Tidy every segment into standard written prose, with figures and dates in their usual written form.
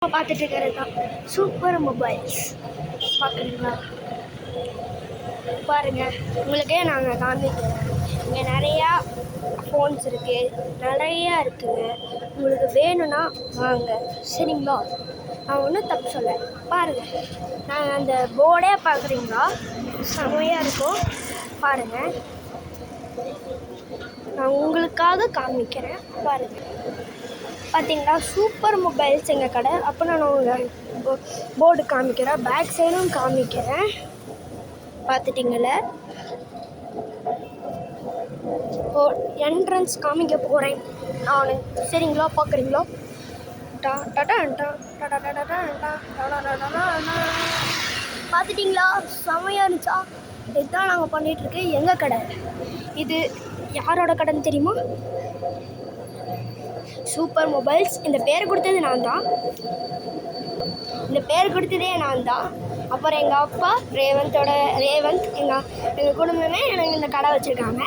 பார்த்துட்டு இருக்கிறது தான் சூப்பர் மொபைல்ஸ். பார்க்குறீங்களா? பாருங்கள், உங்களுக்கே நாங்கள் காமிக்கிறோம். இங்கே நிறையா ஃபோன்ஸ் இருக்குது, நிறையா இருக்குதுங்க. உங்களுக்கு வேணும்னா வாங்க, சரிங்களா? நான் ஒன்றும் தப்பு சொல்ல. பாருங்கள், நாங்கள் அந்த போர்டே பார்க்குறீங்களா, செமையாக இருக்கும். பாருங்கள், நான் உங்களுக்காக காமிக்கிறேன். பாருங்கள், பார்த்தீங்களா? சூப்பர் மொபைல்ஸ் எங்கள் கடை. அப்போ நான் உங்கள் போர்டு காமிக்கிறேன், பேக் சைடும் காமிக்கிறேன். பார்த்துட்டிங்கள? ஓ, என்ட்ரன்ஸ் காமிக்க போகிறேன் நான், சரிங்களா? பார்க்குறீங்களா? பார்த்துட்டிங்களா? செமையாக இருந்துச்சா? இதுதான் நாங்கள் பண்ணிகிட்ருக்கு எங்கள் கடை. இது யாரோட கடைன்னு தெரியுமா? Super mobiles. இந்த பேர் கொடுத்தது நான் தான். இந்த பேர் கொடுத்ததே நான் தான். அப்புறம் எங்கள் அப்பா ரேவந்த் எங்கள் குடும்பமே எனக்கு இந்த கடை வச்சுருக்காங்க.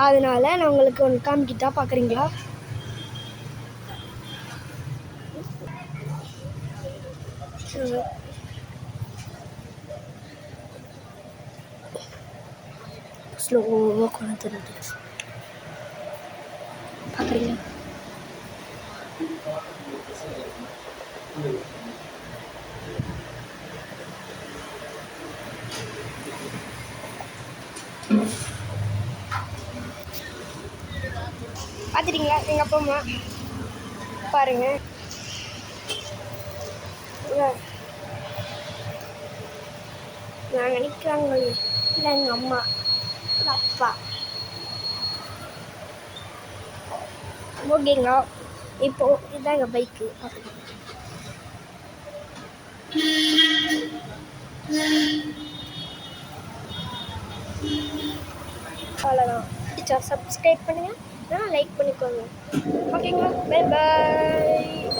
அதனால் நான் உங்களுக்கு ஒன்று காமிக்கிட்டா, பார்க்குறீங்களா? ஸ்லோவாக கொண்டு பார்க்குறீங்களா? பார்த்துட்டிங்களா? எங்கள் அப்பா அம்மா பாருங்கள். நாங்கள் நிற்கிறாங்க. இல்லை, எங்கள் அம்மா, எங்கள் அப்பா. ஓகேங்களா? இப்போது இதுதான் எங்கள் பைக்கு. அவ்வளோதான். பிடிச்சா சப்ஸ்கிரைப் பண்ணுங்கள், லைக் பண்ணிக்கோங்க. ஓகேங்களா? Bye bye.